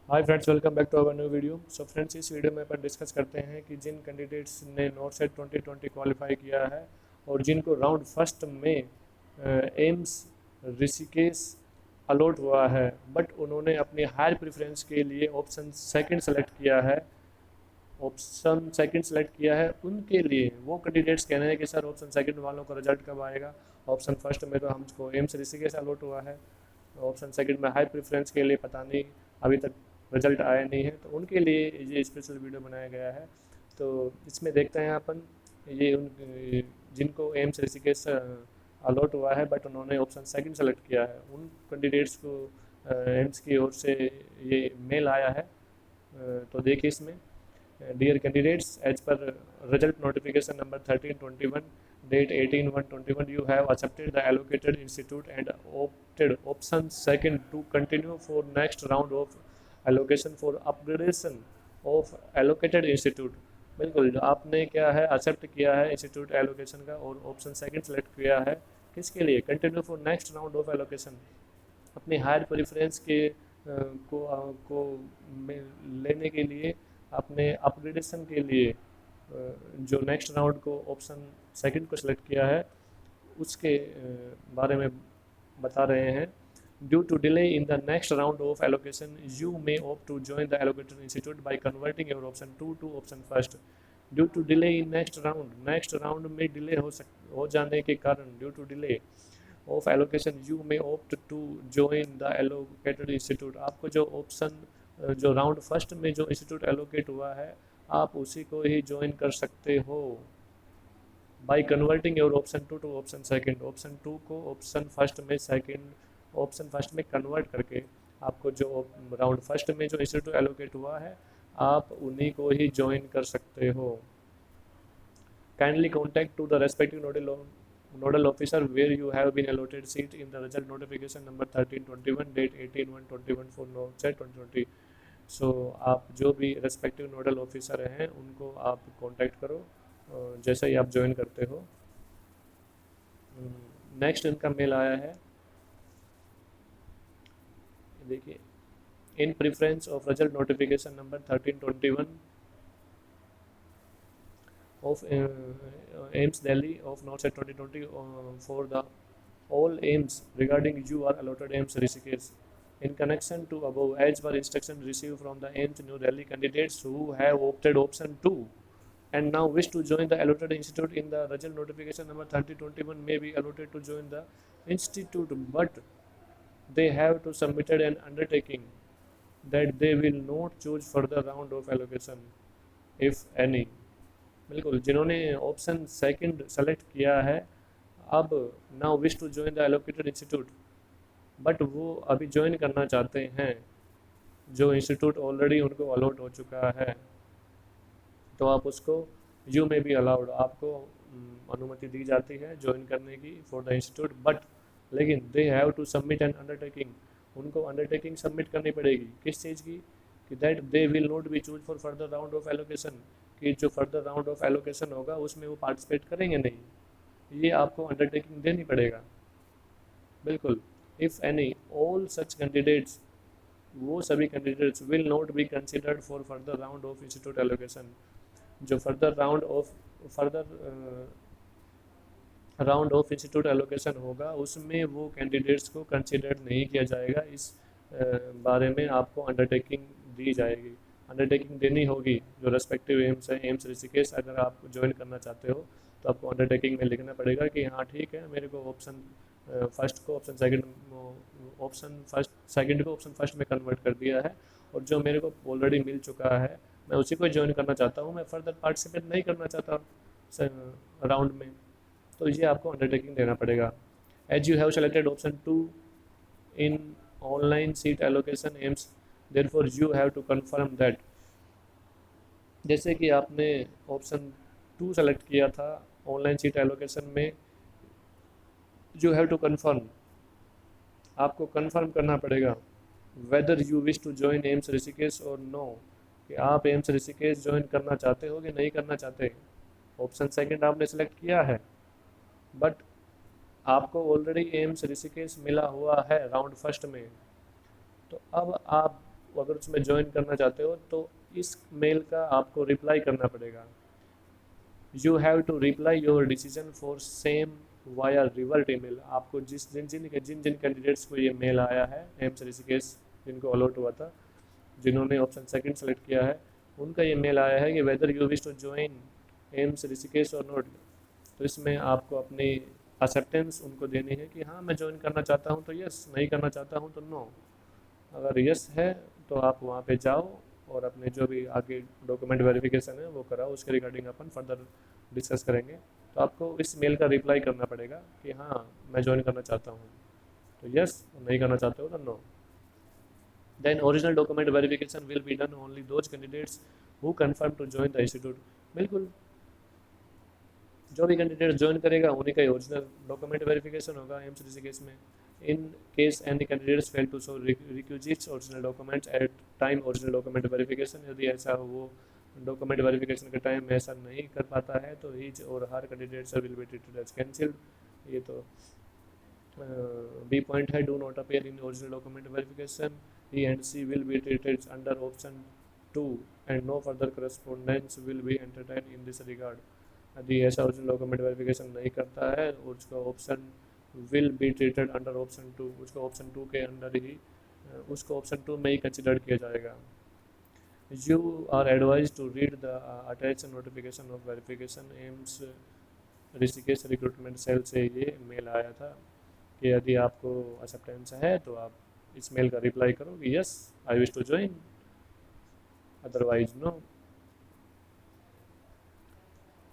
Hi friends, welcome back to our new video. So friends, इस video में अपन discuss करते हैं कि जिन कैंडिडेट्स ने नॉट सेट 2020 क्वालिफाई किया है और जिनको राउंड फर्स्ट में एम्स ऋषिकेश अलॉट हुआ है, बट उन्होंने अपनी हायर प्रेफरेंस के लिए ऑप्शन सेकंड सेलेक्ट किया है। ऑप्शन सेकंड सेलेक्ट किया है उनके लिए वो कैंडिडेट्स कह रहे हैं कि सर ऑप्शन सेकंड वालों का रिजल्ट कब आएगा। ऑप्शन फर्स्ट में तो हमको एम्स ऋषिकेश अलॉट हुआ है, ऑप्शन सेकंड में हाई प्रेफरेंस के लिए पता नहीं, अभी तक रिजल्ट आया नहीं है, तो उनके लिए ये स्पेशल वीडियो बनाया गया है। तो इसमें देखते हैं अपन ये उन जिनको एम्स ऋषिकेश अलॉट हुआ है बट उन्होंने ऑप्शन सेकंड सेलेक्ट किया है, उन कैंडिडेट्स को एम्स की ओर से ये मेल आया है। तो देखिए इसमें, डियर कैंडिडेट्स, एज पर result notification number 1321 date 18/1/21, you have accepted the allocated institute and opted option second to continue for next round of allocation for upgradation of allocated institute। बिल्कुल, आपने क्या है एक्सेप्ट किया है इंस्टीट्यूट एलोकेशन का और option second select किया है। किसके लिए? Continue for next round of allocation, अपनी हायर प्रेफरेंस के को लेने के लिए, अपने अपग्रेडेशन के लिए, जो नेक्स्ट राउंड को ऑप्शन सेकंड को सिलेक्ट किया है उसके बारे में बता रहे हैं। Due to delay in the next round of allocation you may opt to join the allocated institute by converting your option two to option first. Due to delay in next round में delay हो जाने के कारण, due to delay of allocation you may opt to join the allocated institute, आपको जो option जो round first में जो इंस्टीट्यूट एलोकेट हुआ है आप उसी को ही ज्वाइन कर सकते हो by converting your option two to option second. Option two को ऑप्शन फर्स्ट में कन्वर्ट करके आपको जो राउंड फर्स्ट में जो इंस्टीट्यूट एलोकेट हुआ है आप उन्हीं को ही ज्वाइन कर सकते हो। Kindly contact to the respective nodal officer where you have been allotted seat in the result notification number 1321 date 18/1/21 for NOCET 2020। सो आप जो भी रेस्पेक्टिव नोडल ऑफिसर हैं उनको आप कांटेक्ट करो जैसे ही आप ज्वाइन करते हो। नेक्स्ट इनका मेल आया है, देखिए। In preference of result notification number 1321 of AIMS Delhi of NORCET 2020 for the all aims regarding you are allotted AIMS Rishikesh. In connection to above, as per instruction received from the AIMS New Delhi candidates who have opted option 2 and now wish to join the allotted institute in the result notification number 3021 may be allotted to join the institute, but they have to submit an undertaking that they will not choose further round of allocation if any। बिल्कुल, जिन्होंने option second select किया है अब now wish to join the allocated institute, but वो अभी join करना चाहते हैं जो इंस्टीट्यूट ऑलरेडी उनको अलॉट हो चुका है, तो आप उसको यू में बी अलाउड, आपको अनुमति दी जाती है ज्वाइन करने की फॉर द इंस्टीट्यूट, बट लेकिन they have to submit an undertaking, उनको अंडरटेकिंग सबमिट करनी पड़ेगी। किस चीज़ की? कि that they will not be choose for further round of allocation, कि जो फर्दर राउंड ऑफ एलोकेशन होगा उसमें वो पार्टिसिपेट करेंगे नहीं, ये आपको अंडरटेकिंग देनी पड़ेगा। बिल्कुल, if any all such candidates, वो सभी candidates will not be considered for further round of institute allocation, जो further round of institute allocation होगा उसमें वो कैंडिडेट्स को कंसिडर नहीं किया जाएगा। इस बारे में आपको अंडरटेकिंग दी जाएगी, अंडरटेकिंग देनी होगी। जो रेस्पेक्टिव एम्स है, एम्स ऋषिकेश, अगर आप ज्वाइन करना चाहते हो तो आपको अंडरटेकिंग में लिखना पड़ेगा कि हाँ ठीक है, मेरे को ऑप्शन फर्स्ट को ऑप्शन सेकंड को ऑप्शन फर्स्ट में कन्वर्ट कर दिया है और जो मेरे को ऑलरेडी मिल चुका है मैं उसी को ज्वाइन करना चाहता हूँ, मैं फर्दर पार्टिसिपेट नहीं करना चाहता राउंड में, तो ये आपको अंडरटेकिंग देना पड़ेगा। As you have selected option two in online seat allocation AIIMS, therefore you have to confirm that, जैसे कि आपने ऑप्शन टू सेलेक्ट किया था ऑनलाइन सीट एलोकेशन में, यू हैव टू कंफर्म, आपको कंफर्म करना पड़ेगा whether you wish to join AIIMS Rishikesh और नो, कि आप एम्स ऋषिकेश ज्वाइन करना चाहते हो कि नहीं करना चाहते। ऑप्शन सेकंड आपने सेलेक्ट किया है बट आपको ऑलरेडी एम्स ऋषिकेश मिला हुआ है राउंड फर्स्ट में, तो अब आप अगर उसमें ज्वाइन करना चाहते हो तो इस मेल का आपको रिप्लाई करना पड़ेगा। You have to reply your decision for same via revert email. आपको जिन जिन कैंडिडेट्स को ये मेल आया है एम्स ऋषिकेश जिनको अलॉट हुआ था, जिन्होंने ऑप्शन सेकंड सेलेक्ट किया है, उनका ये मेल आया है कि whether you wish to join AIIMS Rishikesh और नॉट। तो इसमें आपको अपनी एक्सेप्टेंस उनको देनी है कि हाँ मैं ज्वाइन करना चाहता हूँ तो यस, नहीं करना चाहता हूँ तो नो। अगर यस है तो आप वहाँ पे जाओ और अपने जो भी आगे डॉक्यूमेंट वेरिफिकेशन है वो कराओ, उसके रिगार्डिंग अपन फर्दर डिस्कस करेंगे। तो आपको इस मेल का रिप्लाई करना पड़ेगा कि हाँ मैं ज्वाइन करना चाहता हूँ तो यस, नहीं करना चाहते हो तो no. Then original document verification will be done only those candidates who confirm to join the institute. बिल्कुल, जो भी कैंडिडेट ज्वाइन करेगा उन्हीं का ओरिजिनल डॉक्यूमेंट वेरिफिकेशन होगा एम्स ऋषिकेश में। In case any candidates fail to show requisites original documents at time original document verification, यदि ऐसा हो वो डॉक्यूमेंट वेरिफिकेशन के टाइम में ऐसा नहीं कर पाता है तो हीज और her candidates will be treated as cancelled. ये तो बी पॉइंट है, do not appear in original document verification, he and she will be treated under option 2 and no further correspondence will be entertain in this regard. यदि ऐसा original document verification नहीं करता है और उसका option will be treated under option 2, उसको option 2 के under ही उसको ऑप्शन 2 में ही कंसिडर किया जाएगा। You are advise to read the attach notification of verification AIIMS Rishikesh recruitment cell से ये मेल आया था कि यदि आपको एक्सेप्टेंस है तो आप इस मेल का रिप्लाई करो कि yes I wish to join, otherwise no.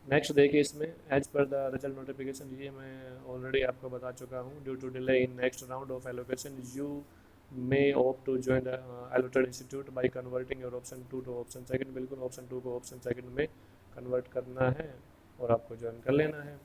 Next देखिए इसमें as per the result notification, ये मैं ऑलरेडी आपको बता चुका हूँ। Due to delay in next round of allocation you may opt to join the allotted institute by converting your option 2 to option second. बिल्कुल, option 2 को ऑप्शन सेकंड में convert करना है और आपको ज्वाइन कर लेना है।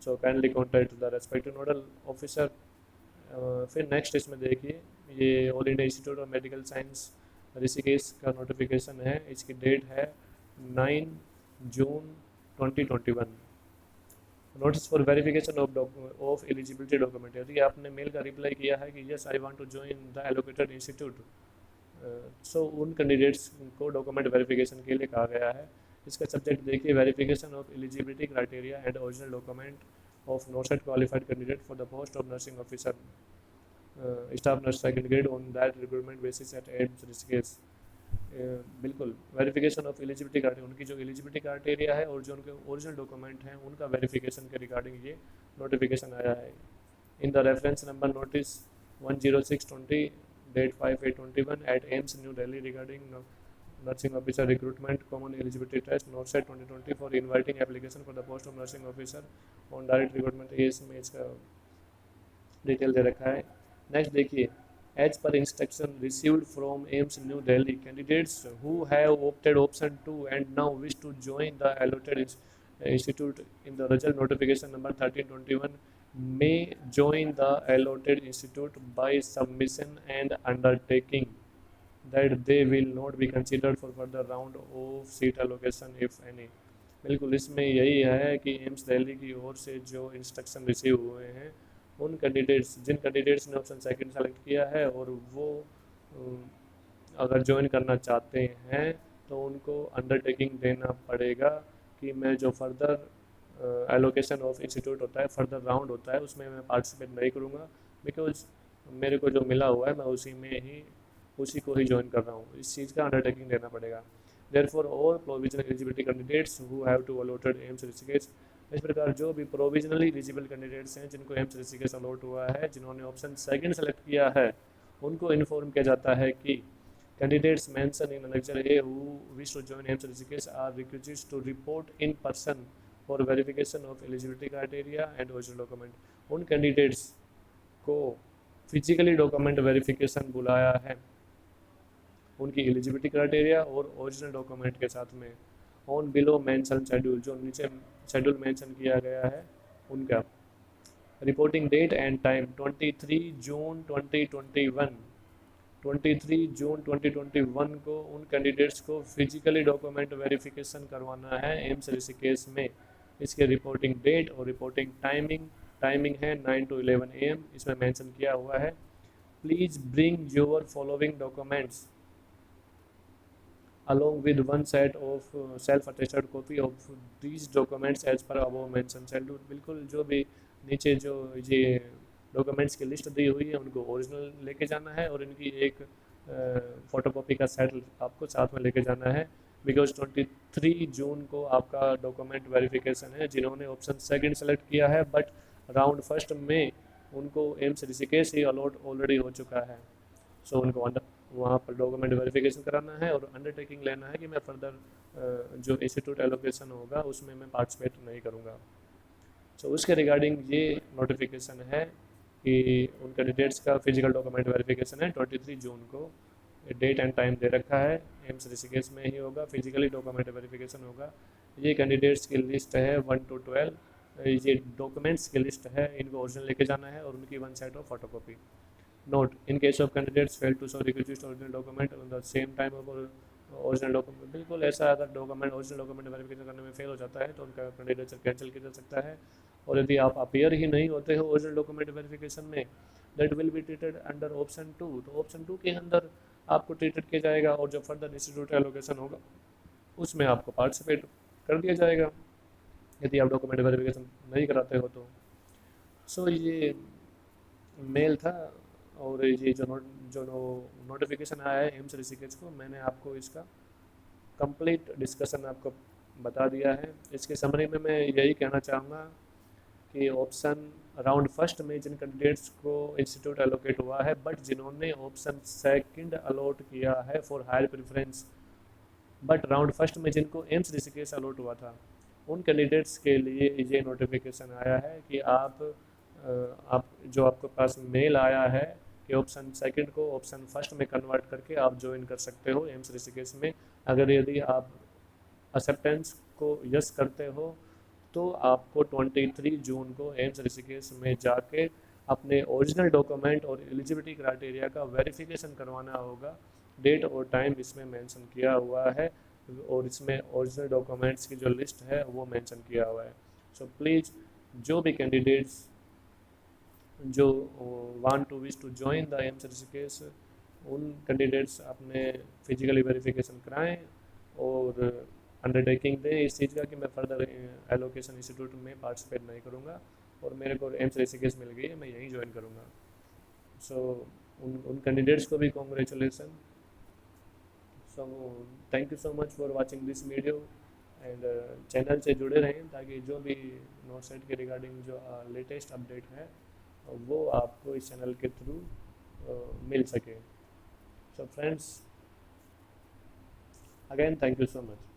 So kindly contact the respective nodal officer. फिर नेक्स्ट इसमें देखिए ये all India institute of medical science Rishikesh का नोटिफिकेशन है। इसकी डेट है 9 जून 2021। Notice for verification of eligibility document, यदि आपने मेल का रिप्लाई किया है कि yes I want to join the allocated institute, so उन कैंडिडेट्स को डॉक्यूमेंट वेरिफिकेशन के लिए कहा गया है। इसका सब्जेक्ट देखिए, verification of eligibility criteria and original document of not qualified candidate for the post of nursing officer staff nurse second grade on that recruitment basis at AIIMS Rishikesh. बिल्कुल, verification of eligibility criteria, उनकी जो eligibility criteria है और जो उनके original document हैं उनका verification के रिगार्डिंग ये नोटिफिकेशन आया है। In the reference number notice 10620 date 5/8/21 at AIIMS new Delhi regarding nursing officer recruitment common eligibility test NORCET 2020 for inviting application for the post of nursing officer on direct recruitment, ये इसमें इसका detail दे रखा है। Next देखिए, as per instruction received from AIIMS New Delhi, candidates who have opted option 2 and now wish to join the allotted institute in the result notification number 1321 may join the allotted institute by submission and undertaking that they will not be considered for further round of seat allocation if any। बिल्कुल, इसमें यही है कि AIIMS Delhi की ओर से जो instruction receive हुए हैं उन कैंडिडेट्स, जिन कैंडिडेट्स ने ऑप्शन सेकंड सेलेक्ट किया है और वो अगर ज्वाइन करना चाहते हैं तो उनको अंडरटेकिंग देना पड़ेगा कि मैं जो फर्दर एलोकेशन ऑफ इंस्टीट्यूट होता है, फर्दर राउंड होता है, उसमें मैं पार्टिसिपेट नहीं करूँगा बिकॉज मेरे को जो मिला हुआ है मैं उसी को ही ज्वाइन कर रहा हूँ। इस चीज़ का अंडरटेकिंग देना पड़ेगा। Therefore all provisional eligibility candidates who have to allotted AIIMS Rishikesh, इस प्रकार जो भी प्रोविजनली एलिजिबल कैंडिडेट्स हैं जिनको एम्स ऋषिकेश अलॉट हुआ है, जिन्होंने ऑप्शन सेकंड सेलेक्ट किया है, उनको इन्फॉर्म किया जाता है कि candidates mention in annexure A who wish to join AIIMS Rishikesh are requested to report in person for verification of eligibility criteria and original document. उन कैंडिडेट्स को फिजिकली डॉक्यूमेंट वेरिफिकेशन बुलाया है उनकी एलिजिबिलिटी क्राइटेरिया और ओरिजिनल डॉक्यूमेंट के साथ में on below mention schedule, जो नीचे शेड्यूल मेंशन किया गया है उनका। रिपोर्टिंग डेट एंड टाइम 23 जून 2021। 23 जून 2021 को उन कैंडिडेट्स को फिजिकली डॉक्यूमेंट वेरिफिकेशन करवाना है एम्स ऋषिकेश में। इसके रिपोर्टिंग डेट और रिपोर्टिंग टाइमिंग है 9 to 11 AM, इसमें मेंशन किया हुआ है। please bring your following documents along with one set of self-attested copy of these documents as per above mentioned। Self बिल्कुल जो भी नीचे जो ये डॉक्यूमेंट्स की लिस्ट दी हुई है उनको ओरिजिनल लेके जाना है और इनकी एक फोटोकॉपी का सेट आपको साथ में लेके जाना है। बिकॉज 23 जून को आपका डॉक्यूमेंट वेरिफिकेशन है। जिन्होंने ऑप्शन सेकंड सेलेक्ट किया है बट राउंड फर्स्ट में उनको एम्स ऋषिकेश ही अलॉट ऑलरेडी हो चुका है। सो उनको वहाँ पर डॉक्यूमेंट वेरिफिकेशन कराना है और अंडरटेकिंग लेना है कि मैं फर्दर जो इंस्टीट्यूट एलोकेशन होगा उसमें मैं पार्टिसिपेट नहीं करूँगा। सो उसके रिगार्डिंग ये नोटिफिकेशन है कि उन कैंडिडेट्स का फिजिकल डॉक्यूमेंट वेरिफिकेशन है 23 जून को। डेट एंड टाइम दे रखा है, एम्स ऋषिकेश में ही होगा, फिजिकली डॉक्यूमेंट वेरिफिकेशन होगा। ये कैंडिडेट्स की लिस्ट है 1 to 12। ये डॉक्यूमेंट्स की लिस्ट है, इनको ओरिजिनल लेके जाना है और उनकी one side of photocopy. Note: in case of candidates fail to show requisite original document on the same time of original document, बिल्कुल ऐसा अगर डॉक्यूमेंट ओरिजिनल डॉक्यूमेंट वेरिफिकेशन करने में फेल हो जाता है तो उनका कैंडिडेचर कैंसिल किया जा सकता है। और यदि आप अपीयर ही नहीं होते हो ओरिजिनल डॉक्यूमेंट वेरिफिकेशन में, that will be treated under option 2। तो ऑप्शन 2 के अंदर आपको ट्रीटेड किया जाएगा और जो फर्दर इंस्टीट्यूट एलोकेशन होगा उसमें आपको पार्टिसिपेट कर दिया जाएगा यदि आप डॉक्यूमेंट वेरिफिकेशन नहीं कराते हो तो। सो ये मेल था और ये जो नोटिफिकेशन आया है एम्स ऋषिकेश को, मैंने आपको इसका कंप्लीट डिस्कशन आपको बता दिया है। इसके समरी में मैं यही कहना चाहूँगा कि ऑप्शन राउंड फर्स्ट में जिन कैंडिडेट्स को इंस्टीट्यूट एलोकेट हुआ है बट जिन्होंने ऑप्शन सेकंड अलॉट किया है for higher preference, but round first में जिनको एम्स ऋषिकेश अलॉट हुआ था, उन कैंडिडेट्स के लिए ये नोटिफिकेशन आया है कि आप जो आपके पास मेल आया है कि ऑप्शन सेकंड को ऑप्शन फर्स्ट में कन्वर्ट करके आप ज्वाइन कर सकते हो एम्स ऋषिकेश में। अगर यदि आप एक्सेप्टेंस को यस करते हो तो आपको 23 जून को एम्स ऋषिकेश में जाके अपने ओरिजिनल डॉक्यूमेंट और एलिजिबिलिटी क्राइटेरिया का वेरिफिकेशन करवाना होगा। डेट और टाइम इसमें मेंशन किया हुआ है और इसमें ओरिजिनल डॉक्यूमेंट्स की जो लिस्ट है वो मेंशन किया हुआ है। सो प्लीज़ जो भी कैंडिडेट्स जो want to wish to join the AIIMS Rishikesh, उन कैंडिडेट्स अपने फिजिकली वेरिफिकेशन कराएं और अंडरटेकिंग दें इस चीज़ का कि मैं फर्दर एलोकेशन इंस्टीट्यूट में पार्टिसिपेट नहीं करूंगा और मेरे को एम्स ऋषिकेश मिल गई है, मैं यहीं ज्वाइन करूंगा। सो उन कैंडिडेट्स को भी congratulation. So thank you so much for watching this video and channel से जुड़े रहें ताकि जो भी नोट सेट के रिगार्डिंग जो लेटेस्ट अपडेट है वो आपको इस चैनल के थ्रू मिल सके। So friends, again thank you so much.